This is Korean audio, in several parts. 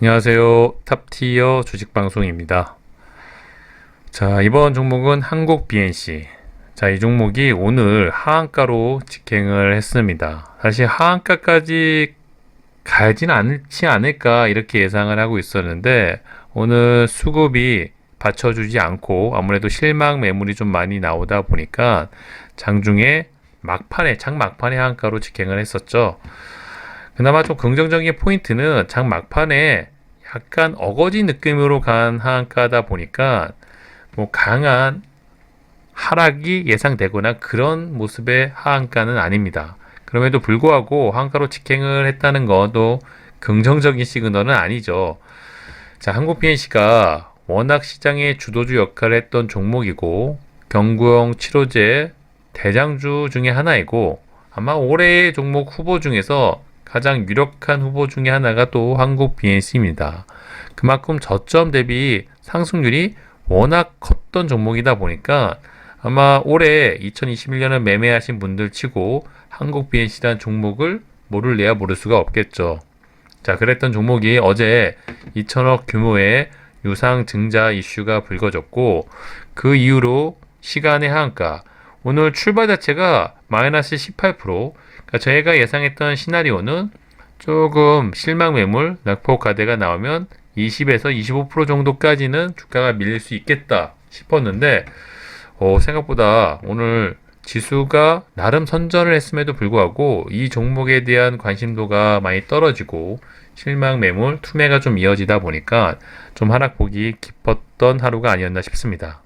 안녕하세요. 탑티어 주식방송입니다. 자, 이번 종목은 한국 BNC. 자, 이 종목이 오늘 하한가로 직행을 했습니다. 사실 하한가까지 가진 않지 않을까 이렇게 예상을 하고 있었는데 오늘 수급이 받쳐주지 않고 아무래도 실망 매물이 좀 많이 나오다 보니까 장중에 장 막판에 하한가로 직행을 했었죠. 그나마 좀 긍정적인 포인트는 장 막판에 약간 어거지 느낌으로 간 하한가다 보니까 뭐 강한 하락이 예상되거나 그런 모습의 하한가는 아닙니다. 그럼에도 불구하고 하한가로 직행을 했다는 것도 긍정적인 시그널은 아니죠. 자, 한국 BNC가 워낙 시장의 주도주 역할을 했던 종목이고 경구용 치료제 대장주 중에 하나이고 아마 올해의 종목 후보 중에서 가장 유력한 후보 중에 하나가 또 한국 BNC입니다. 그만큼 저점 대비 상승률이 워낙 컸던 종목이다 보니까 아마 올해 2021년을 매매하신 분들 치고 한국 BNC라는 종목을 모를래야 모를 수가 없겠죠. 자, 그랬던 종목이 어제 2천억 규모의 유상증자 이슈가 불거졌고 그 이후로 시간의 하한가 오늘 출발 자체가 마이너스 18%. 그러니까 저희가 예상했던 시나리오는 조금 실망 매물, 낙폭 가대가 나오면 20에서 25% 정도까지는 주가가 밀릴 수 있겠다 싶었는데 생각보다 오늘 지수가 나름 선전을 했음에도 불구하고 이 종목에 대한 관심도가 많이 떨어지고 실망 매물, 투매가 좀 이어지다 보니까 좀 하락폭이 깊었던 하루가 아니었나 싶습니다.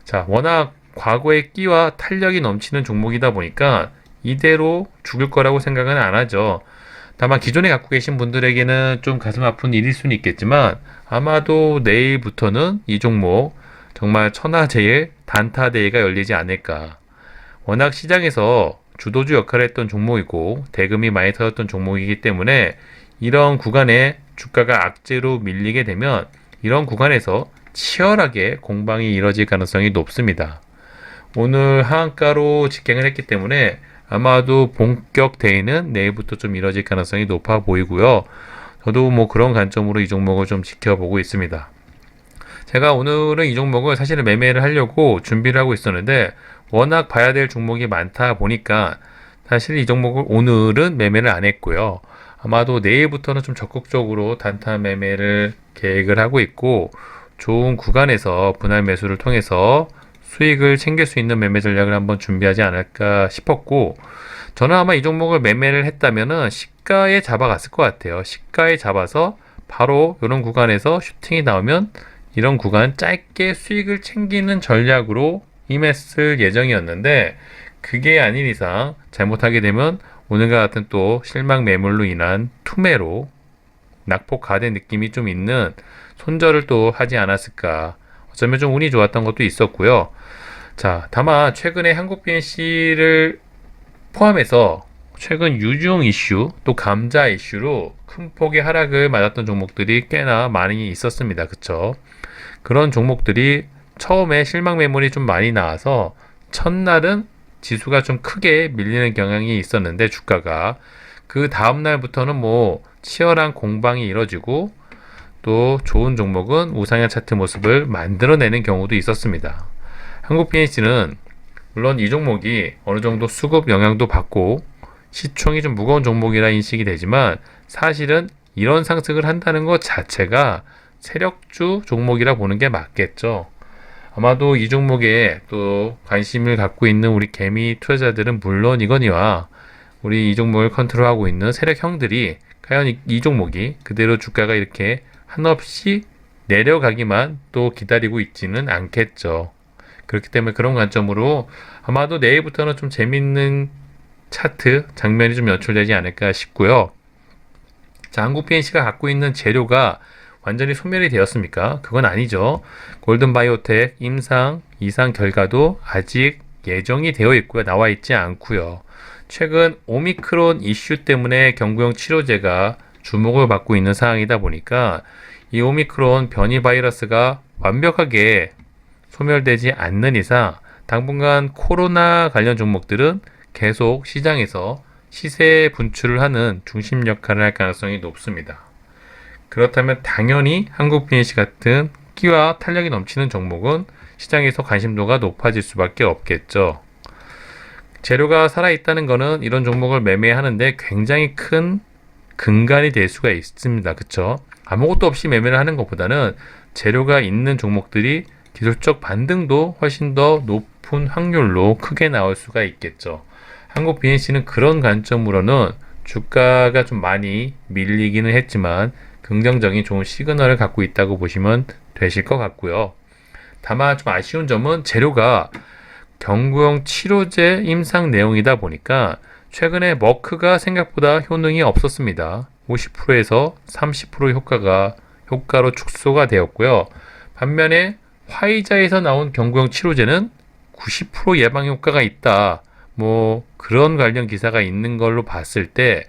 자, 워낙 과거의 끼와 탄력이 넘치는 종목이다 보니까 이대로 죽을 거라고 생각은 안 하죠. 다만 기존에 갖고 계신 분들에게는 좀 가슴 아픈 일일 수는 있겠지만 아마도 내일부터는 이 종목 정말 천하제일 단타대회가 열리지 않을까. 워낙 시장에서 주도주 역할을 했던 종목이고 대금이 많이 터졌던 종목이기 때문에 이런 구간에 주가가 악재로 밀리게 되면 이런 구간에서 치열하게 공방이 이뤄질 가능성이 높습니다. 오늘 하한가로 직행을 했기 때문에 아마도 본격 대회는 내일부터 좀 이뤄질 가능성이 높아 보이고요. 저도 뭐 그런 관점으로 이 종목을 좀 지켜보고 있습니다. 제가 오늘은 이 종목을 사실은 매매를 하려고 준비를 하고 있었는데 워낙 봐야 될 종목이 많다 보니까 사실 이 종목을 오늘은 매매를 안 했고요. 아마도 내일부터는 좀 적극적으로 단타 매매를 계획을 하고 있고 좋은 구간에서 분할 매수를 통해서 수익을 챙길 수 있는 매매 전략을 한번 준비하지 않을까 싶었고 저는 아마 이 종목을 매매를 했다면은 시가에 잡아갔을 것 같아요. 시가에 잡아서 바로 이런 구간에서 슈팅이 나오면 이런 구간 짧게 수익을 챙기는 전략으로 임했을 예정이었는데 그게 아닌 이상 잘못하게 되면 오늘과 같은 또 실망 매물로 인한 투매로 낙폭 가된 느낌이 좀 있는 손절을 또 하지 않았을까. 어쩌면 좀 운이 좋았던 것도 있었고요. 자, 다만 최근에 한국 BNC를 포함해서 최근 유중 이슈 또 감자 이슈로 큰 폭의 하락을 맞았던 종목들이 꽤나 많이 있었습니다. 그쵸? 그런 종목들이 처음에 실망 매물이 좀 많이 나와서 첫날은 지수가 좀 크게 밀리는 경향이 있었는데 주가가 그 다음날부터는 뭐 치열한 공방이 이뤄지고 또 좋은 종목은 우상향 차트 모습을 만들어내는 경우도 있었습니다. 한국 BNC는 물론 이 종목이 어느 정도 수급 영향도 받고 시총이 좀 무거운 종목이라 인식이 되지만 사실은 이런 상승을 한다는 것 자체가 세력주 종목이라 보는 게 맞겠죠. 아마도 이 종목에 또 관심을 갖고 있는 우리 개미 투자자들은 물론이거니와 우리 이 종목을 컨트롤하고 있는 세력형들이 과연 이 종목이 그대로 주가가 이렇게 한없이 내려가기만 또 기다리고 있지는 않겠죠. 그렇기 때문에 그런 관점으로 아마도 내일부터는 좀 재밌는 차트 장면이 좀 연출되지 않을까 싶고요. 자, 한국 BNC가 갖고 있는 재료가 완전히 소멸이 되었습니까? 그건 아니죠. 골든바이오텍 임상, 이상 결과도 아직 예정이 되어 있고요. 나와 있지 않고요. 최근 오미크론 이슈 때문에 경구용 치료제가 주목을 받고 있는 상황이다 보니까 이 오미크론 변이 바이러스가 완벽하게 소멸되지 않는 이상 당분간 코로나 관련 종목들은 계속 시장에서 시세 분출을 하는 중심 역할을 할 가능성이 높습니다. 그렇다면 당연히 한국 BNC 같은 끼와 탄력이 넘치는 종목은 시장에서 관심도가 높아질 수밖에 없겠죠. 재료가 살아있다는 것은 이런 종목을 매매하는데 굉장히 큰 근간이 될 수가 있습니다. 그쵸? 아무것도 없이 매매를 하는 것보다는 재료가 있는 종목들이 기술적 반등도 훨씬 더 높은 확률로 크게 나올 수가 있겠죠. 한국 BNC는 그런 관점으로는 주가가 좀 많이 밀리기는 했지만 긍정적인 좋은 시그널을 갖고 있다고 보시면 되실 것 같고요. 다만 좀 아쉬운 점은 재료가 경구용 치료제 임상 내용이다 보니까 최근에 머크가 생각보다 효능이 없었습니다. 50%에서 30% 효과로 축소가 되었고요. 반면에 화이자에서 나온 경구용 치료제는 90% 예방 효과가 있다. 그런 관련 기사가 있는 걸로 봤을 때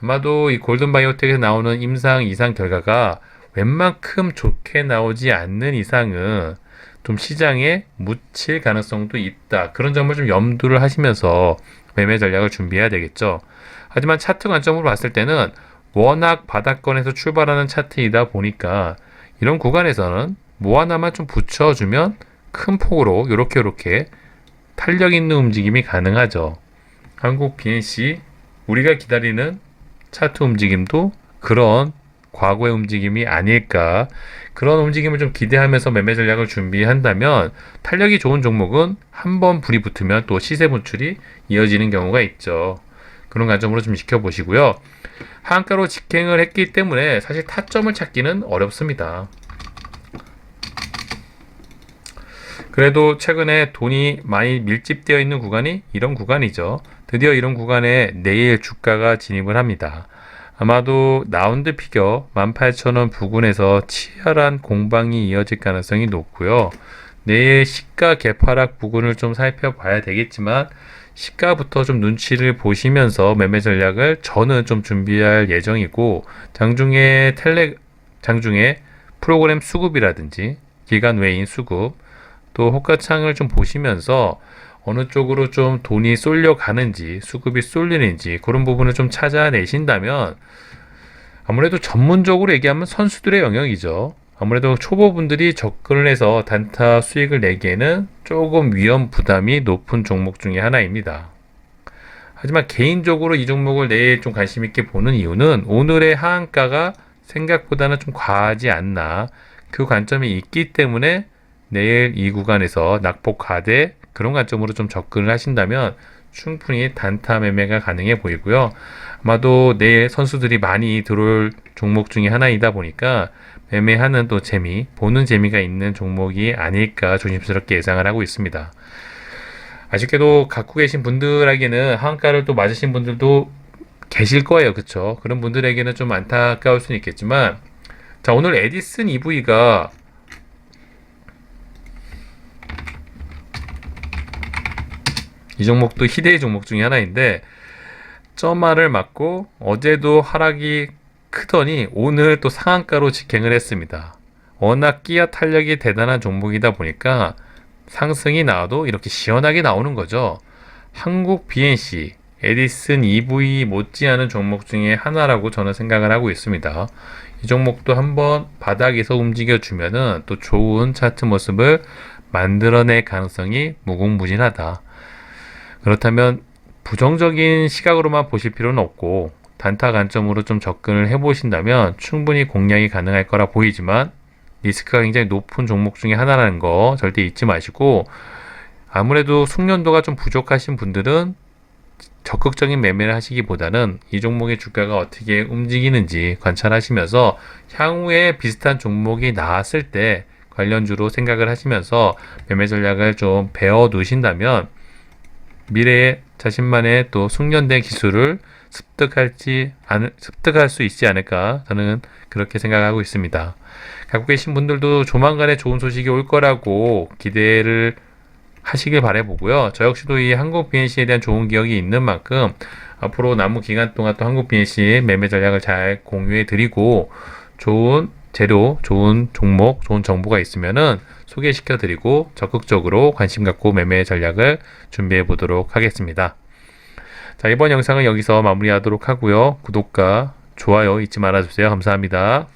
아마도 이 골든바이오텍에서 나오는 임상 이상 결과가 웬만큼 좋게 나오지 않는 이상은 좀 시장에 묻힐 가능성도 있다. 그런 점을 좀 염두를 하시면서 매매 전략을 준비해야 되겠죠. 하지만 차트 관점으로 봤을 때는 워낙 바닥권에서 출발하는 차트이다 보니까 이런 구간에서는 하나만 좀 붙여주면 큰 폭으로 요렇게 탄력 있는 움직임이 가능하죠. 한국 BNC 우리가 기다리는 차트 움직임도 그런 과거의 움직임이 아닐까. 그런 움직임을 좀 기대하면서 매매 전략을 준비한다면 탄력이 좋은 종목은 한번 불이 붙으면 또 시세 분출이 이어지는 경우가 있죠. 그런 관점으로 좀 지켜보시고요. 하한가로 직행을 했기 때문에 사실 타점을 찾기는 어렵습니다. 그래도 최근에 돈이 많이 밀집되어 있는 구간이 이런 구간이죠. 드디어 이런 구간에 내일 주가가 진입을 합니다. 아마도 라운드 피겨 18,000원 부근에서 치열한 공방이 이어질 가능성이 높고요. 내일 시가 개파락 부근을 좀 살펴봐야 되겠지만 시가부터 좀 눈치를 보시면서 매매 전략을 저는 좀 준비할 예정이고 장중에 프로그램 수급이라든지 기간 외인 수급 또 호가창을 좀 보시면서 어느 쪽으로 좀 돈이 쏠려가는지 수급이 쏠리는지 그런 부분을 좀 찾아내신다면 아무래도 전문적으로 얘기하면 선수들의 영역이죠. 아무래도 초보분들이 접근을 해서 단타 수익을 내기에는 조금 위험 부담이 높은 종목 중에 하나입니다. 하지만 개인적으로 이 종목을 내일 좀 관심 있게 보는 이유는 오늘의 하한가가 생각보다는 좀 과하지 않나 그 관점이 있기 때문에 내일 이 구간에서 낙폭 가대 그런 관점으로 좀 접근을 하신다면 충분히 단타 매매가 가능해 보이고요. 아마도 내일 선수들이 많이 들어올 종목 중에 하나이다 보니까 매매하는 또 보는 재미가 있는 종목이 아닐까 조심스럽게 예상을 하고 있습니다. 아쉽게도 갖고 계신 분들에게는 하한가를 또 맞으신 분들도 계실 거예요. 그쵸? 그런 분들에게는 좀 안타까울 수는 있겠지만 자, 오늘 에디슨 EV가 이 종목도 희대의 종목 중에 하나인데 점화를 맞고 어제도 하락이 크더니 오늘 또 상한가로 직행을 했습니다. 워낙 끼와 탄력이 대단한 종목이다 보니까 상승이 나와도 이렇게 시원하게 나오는 거죠. 한국 BNC, 에디슨 EV 못지않은 종목 중에 하나라고 저는 생각을 하고 있습니다. 이 종목도 한번 바닥에서 움직여주면은 또 좋은 차트 모습을 만들어낼 가능성이 무궁무진하다. 그렇다면 부정적인 시각으로만 보실 필요는 없고 단타 관점으로 좀 접근을 해보신다면 충분히 공략이 가능할 거라 보이지만 리스크가 굉장히 높은 종목 중에 하나라는 거 절대 잊지 마시고 아무래도 숙련도가 좀 부족하신 분들은 적극적인 매매를 하시기보다는 이 종목의 주가가 어떻게 움직이는지 관찰하시면서 향후에 비슷한 종목이 나왔을 때 관련주로 생각을 하시면서 매매 전략을 좀 배워 두신다면 미래에 자신만의 또 숙련된 기술을 습득할 수 있지 않을까 저는 그렇게 생각하고 있습니다. 갖고 계신 분들도 조만간에 좋은 소식이 올 거라고 기대를 하시길 바라보고요. 저 역시도 이 한국 BNC에 대한 좋은 기억이 있는 만큼 앞으로 남은 기간 동안 또 한국 BNC 매매 전략을 잘 공유해 드리고 좋은 재료, 좋은 종목, 좋은 정보가 있으면은 소개시켜 드리고 적극적으로 관심 갖고 매매 전략을 준비해 보도록 하겠습니다. 자, 이번 영상은 여기서 마무리하도록 하고요. 구독과 좋아요 잊지 말아주세요. 감사합니다.